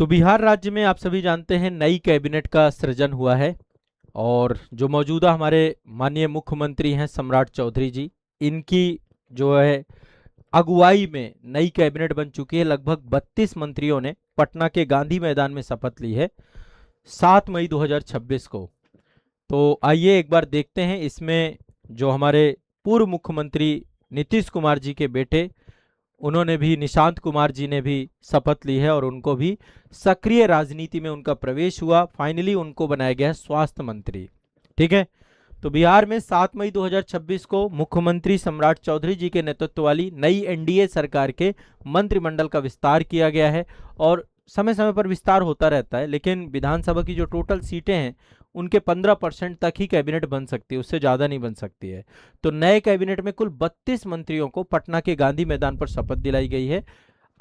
तो बिहार राज्य में आप सभी जानते हैं नई कैबिनेट का सृजन हुआ है और जो मौजूदा हमारे माननीय मुख्यमंत्री हैं सम्राट चौधरी जी, इनकी जो है अगुवाई में नई कैबिनेट बन चुकी है। लगभग 32 मंत्रियों ने पटना के गांधी मैदान में शपथ ली है 7 मई 2026 को। तो आइए एक बार देखते हैं इसमें जो हमारे पूर्व मुख्यमंत्री नीतीश कुमार जी के बेटे, उन्होंने भी, निशांत कुमार जी ने भी शपथ ली है और उनको भी सक्रिय राजनीति में उनका प्रवेश हुआ। फाइनली उनको बनाया गया है स्वास्थ्य मंत्री। ठीक है, तो बिहार में 7 मई 2026 को मुख्यमंत्री सम्राट चौधरी जी के नेतृत्व वाली नई एनडीए सरकार के मंत्रिमंडल का विस्तार किया गया है और समय समय पर विस्तार होता रहता है, लेकिन विधानसभा की जो टोटल सीटें हैं उनके 15% तक ही कैबिनेट बन सकती है, उससे ज़्यादा नहीं बन सकती है। तो नए कैबिनेट में कुल 32 मंत्रियों को पटना के गांधी मैदान पर शपथ दिलाई गई है।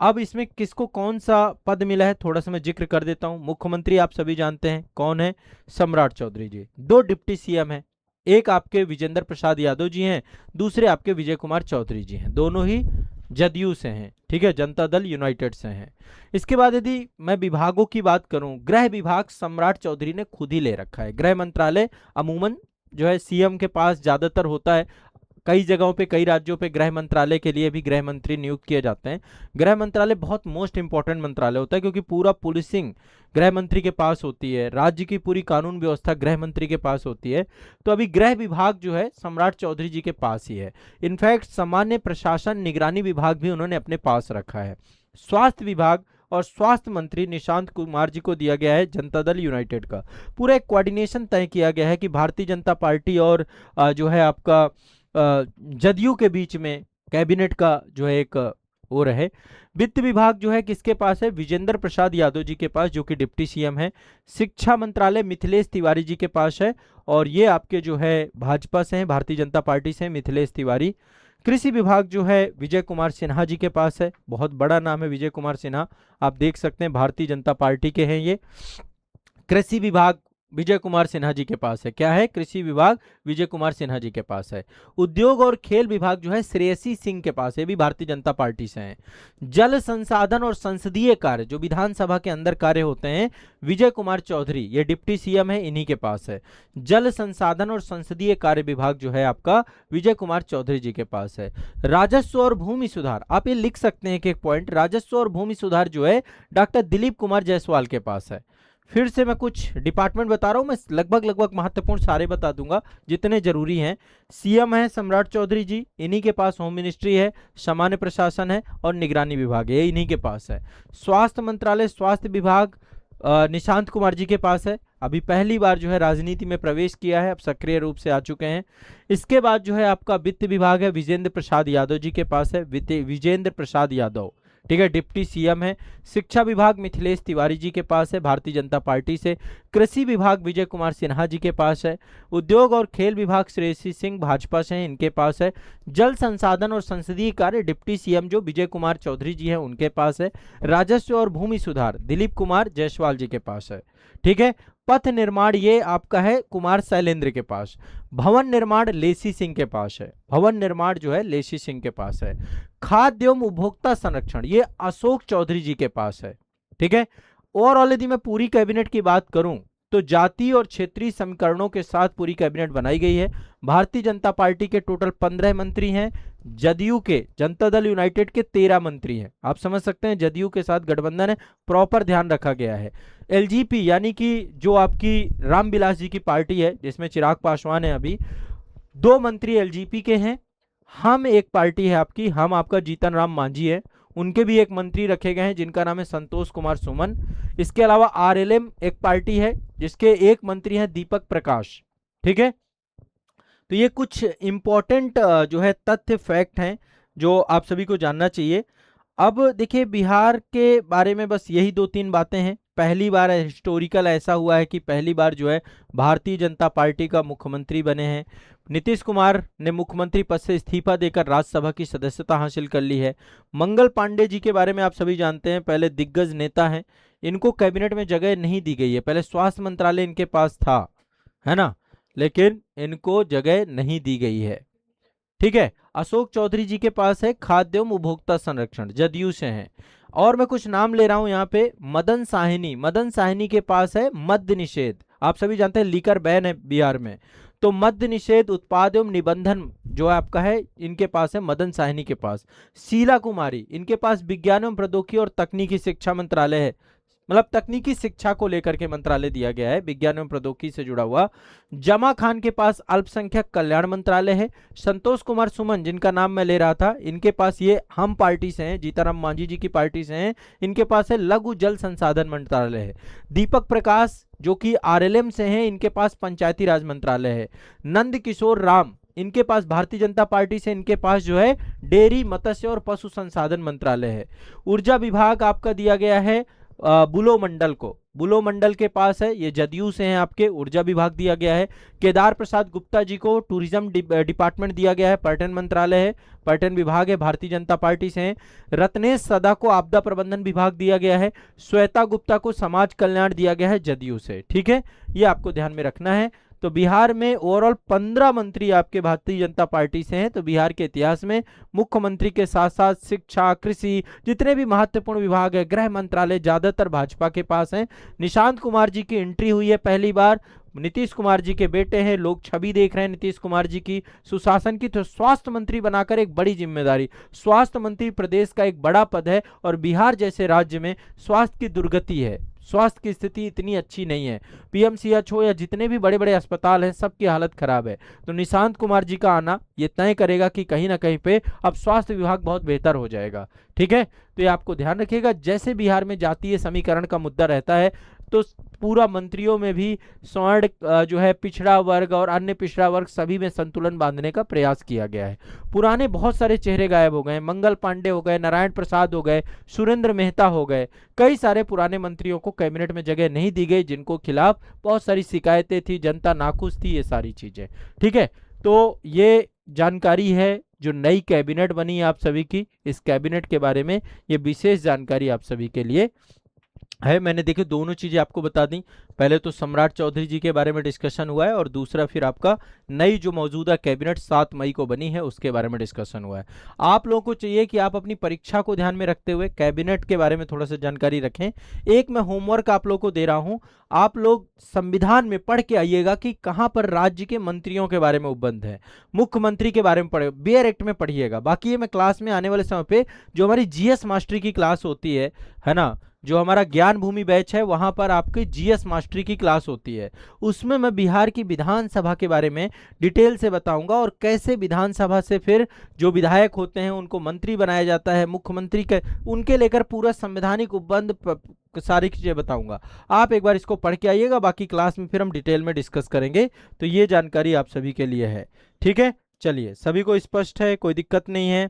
अब इसमें किसको कौन सा पद मिला है थोड़ा सा मैं जिक्र कर देता हूं। मुख्यमंत्री आप सभी जानते हैं कौन है, सम्राट चौधरी जी। दो डिप्टी सीएम हैं, एक आपके विजेंद्र प्रसाद यादव जी हैं, दूसरे आपके विजय कुमार चौधरी जी हैं, दोनों ही जदयू से हैं। ठीक है, जनता दल यूनाइटेड से हैं। इसके बाद यदि मैं विभागों की बात करूं, गृह विभाग सम्राट चौधरी ने खुद ही ले रखा है। गृह मंत्रालय अमूमन जो है सीएम के पास ज्यादातर होता है। कई जगहों पे, कई राज्यों पे गृह मंत्रालय के लिए भी गृह मंत्री नियुक्त किए जाते हैं। गृह मंत्रालय बहुत मोस्ट इंपॉर्टेंट मंत्रालय होता है क्योंकि पूरा पुलिसिंग गृह मंत्री के पास होती है, राज्य की पूरी कानून व्यवस्था गृह मंत्री के पास होती है। तो अभी गृह विभाग जो है सम्राट चौधरी जी के पास ही है। इनफैक्ट सामान्य प्रशासन निगरानी विभाग भी उन्होंने अपने पास रखा है। स्वास्थ्य विभाग और स्वास्थ्य मंत्री निशांत कुमार जी को दिया गया है जनता दल यूनाइटेड का। पूरा एक कोऑर्डिनेशन तय किया गया है कि भारतीय जनता पार्टी और जो है आपका जदयू के बीच में कैबिनेट का जो है एक वो रहे। वित्त विभाग जो है किसके पास है, विजेंद्र प्रसाद यादव जी के पास, जो कि डिप्टी सीएम है। शिक्षा मंत्रालय मिथिलेश तिवारी जी के पास है और ये आपके जो है भाजपा से हैं, भारतीय जनता पार्टी से हैं, मिथिलेश तिवारी। कृषि विभाग जो है विजय कुमार सिन्हा जी के पास है, बहुत बड़ा नाम है विजय कुमार सिन्हा, आप देख सकते हैं भारतीय जनता पार्टी के हैं ये। कृषि विभाग विजय कुमार सिन्हा जी के पास है। क्या है, कृषि विभाग विजय कुमार सिन्हा जी के पास है। उद्योग और खेल विभाग जो है श्रेयसी सिंह के पास है, भी भारतीय जनता पार्टी से हैं। जल संसाधन और संसदीय कार्य, जो विधानसभा के अंदर कार्य होते हैं, विजय कुमार चौधरी, ये डिप्टी सीएम है, इन्हीं के पास है। जल संसाधन और संसदीय कार्य विभाग जो है आपका विजय कुमार चौधरी जी के पास है। राजस्व और भूमि सुधार, आप ये लिख सकते हैं कि एक पॉइंट, राजस्व और भूमि सुधार जो है डॉक्टर दिलीप कुमार जायसवाल के पास है। फिर से मैं कुछ डिपार्टमेंट बता रहा हूं, मैं लगभग महत्वपूर्ण सारे बता दूंगा जितने जरूरी हैं। सीएम है सम्राट चौधरी जी, इन्हीं के पास होम मिनिस्ट्री है, सामान्य प्रशासन है और निगरानी विभाग है, ये इन्हीं के पास है। स्वास्थ्य मंत्रालय, स्वास्थ्य विभाग निशांत कुमार जी के पास है। अभी पहली बार जो है राजनीति में प्रवेश किया है, अब सक्रिय रूप से आ चुके हैं। इसके बाद जो है आपका वित्त विभाग है, विजेंद्र प्रसाद यादव जी के पास है, विजेंद्र प्रसाद यादव, ठीक है, डिप्टी सीएम है। शिक्षा विभाग मिथिलेश तिवारी जी के पास है, भारतीय जनता पार्टी से। कृषि विभाग विजय कुमार सिन्हा जी के पास है। उद्योग और खेल विभाग श्रेयसी सिंह भाजपा से हैं, इनके पास है। जल संसाधन और संसदीय कार्य डिप्टी सीएम जो विजय कुमार चौधरी जी हैं, उनके पास है। राजस्व और भूमि सुधार दिलीप कुमार जायसवाल जी के पास है। ठीक है, पथ निर्माण ये आपका है कुमार शैलेंद्र के पास। भवन निर्माण लेसी सिंह के पास है, भवन निर्माण जो है लेसी सिंह के पास है। खाद्य एवं उपभोक्ता संरक्षण ये अशोक चौधरी जी के पास है। ठीक है, ओवरऑल यदि मैं पूरी कैबिनेट की बात करूं तो जातीय और क्षेत्रीय समीकरणों के साथ पूरी कैबिनेट बनाई गई है। भारतीय जनता पार्टी के टोटल 15 मंत्री हैं, जदयू के, जनता दल यूनाइटेड के 13 मंत्री हैं। आप समझ सकते हैं जदयू के साथ गठबंधन है, प्रॉपर ध्यान रखा गया है। एलजीपी यानी कि जो आपकी रामविलास जी की पार्टी है, जिसमें चिराग पासवान है, अभी 2 मंत्री एलजीपी के हैं। हम एक पार्टी है आपकी, हम आपका जीतन राम मांझी है, उनके भी एक मंत्री रखे गए हैं जिनका नाम है संतोष कुमार सुमन। इसके अलावा आरएलएम एक पार्टी है जिसके एक मंत्री हैं दीपक प्रकाश। ठीक है, तो ये कुछ इंपॉर्टेंट जो है तथ्य फैक्ट हैं जो आप सभी को जानना चाहिए। अब देखिए बिहार के बारे में बस यही 2-3 बातें हैं। पहली बार हिस्टोरिकल ऐसा हुआ है कि पहली बार जो है भारतीय जनता पार्टी का मुख्यमंत्री बने हैं। नीतीश कुमार ने मुख्यमंत्री पद से इस्तीफा देकर राज्यसभा की सदस्यता हासिल कर ली है। मंगल पांडे जी के बारे में आप सभी जानते हैं, पहले दिग्गज नेता हैं, इनको कैबिनेट में जगह नहीं दी गई है। पहले स्वास्थ्य मंत्रालय इनके पास था, है ना, लेकिन इनको जगह नहीं दी गई है। ठीक है, अशोक चौधरी जी के पास है खाद्य एवं उपभोक्ता संरक्षण, जदयू से हैं। और मैं कुछ नाम ले रहा हूं यहाँ पे, मदन साहनी, मदन साहनी के पास है मद्य निषेध। आप सभी जानते हैं लीकर बैन है बिहार में, तो मद्य निषेध उत्पाद एवं निबंधन जो आपका है इनके पास है, मदन साहनी के पास। शीला कुमारी, इनके पास विज्ञान एवं प्रौद्योगिकी और तकनीकी शिक्षा मंत्रालय है, मतलब तकनीकी शिक्षा को लेकर के मंत्रालय दिया गया है, विज्ञान एवं प्रौद्योगिकी से जुड़ा हुआ। जमा खान के पास अल्पसंख्यक कल्याण मंत्रालय है। संतोष कुमार सुमन, जिनका नाम मैं ले रहा था, इनके पास ये हम पार्टी से हैं, जीताराम मांझी जी की पार्टी से हैं, इनके पास है लघु जल संसाधन मंत्रालय है। दीपक प्रकाश जो कि आरएलएम से हैं, इनके पास पंचायती राज मंत्रालय है। नंद किशोर राम, इनके पास भारतीय जनता पार्टी से, इनके पास जो है डेयरी, मत्स्य और पशु संसाधन मंत्रालय है। ऊर्जा विभाग आपका दिया गया है बुलो मंडल को, बुलो मंडल के पास है, ये जदयू से हैं आपके, ऊर्जा विभाग दिया गया है। केदार प्रसाद गुप्ता जी को टूरिज्म डिपार्टमेंट दिया गया है, पर्यटन मंत्रालय है, पर्यटन विभाग है, भारतीय जनता पार्टी से हैं। रत्नेश सदा को आपदा प्रबंधन विभाग दिया गया है। श्वेता गुप्ता को समाज कल्याण दिया गया है, जदयू से। ठीक है, ये आपको ध्यान में रखना है। तो बिहार में ओवरऑल 15 मंत्री आपके भारतीय जनता पार्टी से हैं। तो बिहार के इतिहास में मुख्यमंत्री के साथ साथ शिक्षा, कृषि, जितने भी महत्वपूर्ण विभाग है, गृह मंत्रालय, ज्यादातर भाजपा के पास हैं। निशांत कुमार जी की एंट्री हुई है पहली बार, नीतीश कुमार जी के बेटे हैं, लोग छवि देख रहे हैं नीतीश कुमार जी की, सुशासन की। तो स्वास्थ्य मंत्री बनाकर एक बड़ी जिम्मेदारी, स्वास्थ्य मंत्री प्रदेश का एक बड़ा पद है, और बिहार जैसे राज्य में स्वास्थ्य की दुर्गति है, स्वास्थ्य की स्थिति इतनी अच्छी नहीं है। पीएमसीएच हो या जितने भी बड़े बड़े अस्पताल हैं, सबकी हालत खराब है। तो निशांत कुमार जी का आना ये तय करेगा कि कहीं ना कहीं पे अब स्वास्थ्य विभाग बहुत बेहतर हो जाएगा। ठीक है, तो ये आपको ध्यान रखिएगा। जैसे बिहार में जातीय समीकरण का मुद्दा रहता है, तो पूरा मंत्रियों में भी स्वर्ण जो है पिछड़ा वर्ग और अन्य पिछड़ा वर्ग सभी में संतुलन बांधने का प्रयास किया गया है। पुराने बहुत सारे चेहरे गायब हो गए, मंगल पांडे हो गए, नारायण प्रसाद हो गए, सुरेंद्र मेहता हो गए, कई सारे पुराने मंत्रियों को कैबिनेट में जगह नहीं दी गई, जिनको खिलाफ बहुत सारी शिकायतें थी, जनता नाखुश थी, ये सारी चीजें। ठीक है, तो ये जानकारी है जो नई कैबिनेट बनी है आप सभी की, इस कैबिनेट के बारे में ये विशेष जानकारी आप सभी के लिए है। मैंने देखिए दोनों चीजें आपको बता दी, पहले तो सम्राट चौधरी जी के बारे में डिस्कशन हुआ है, और दूसरा फिर आपका नई जो मौजूदा कैबिनेट 7 मई को बनी है उसके बारे में डिस्कशन हुआ है। आप लोगों को चाहिए कि आप अपनी परीक्षा को ध्यान में रखते हुए कैबिनेट के बारे में थोड़ा सा जानकारी रखें। एक मैं होमवर्क आप लोगों को दे रहा हूं, आप लोग संविधान में पढ़ के आइएगा कि कहां पर राज्य के मंत्रियों के बारे में उपबंध है, मुख्यमंत्री के बारे में पढ़े, बेयर एक्ट में पढ़िएगा। बाकी ये मैं क्लास में आने वाले समय पे जो हमारी जीएस मास्टरी की क्लास होती है ना, जो हमारा ज्ञान भूमि बैच है, वहां पर आपकी जीएस मास्टरी की क्लास होती है, उसमें मैं बिहार की विधानसभा के बारे में डिटेल से बताऊंगा, और कैसे विधानसभा से फिर जो विधायक होते हैं उनको मंत्री बनाया जाता है, मुख्यमंत्री के उनके लेकर पूरा संवैधानिक उपबंध सारी चीजें बताऊंगा। आप एक बार इसको पढ़ के आइएगा, बाकी क्लास में फिर हम डिटेल में डिस्कस करेंगे। तो ये जानकारी आप सभी के लिए है। ठीक है, चलिए, सभी को स्पष्ट है, कोई दिक्कत नहीं है।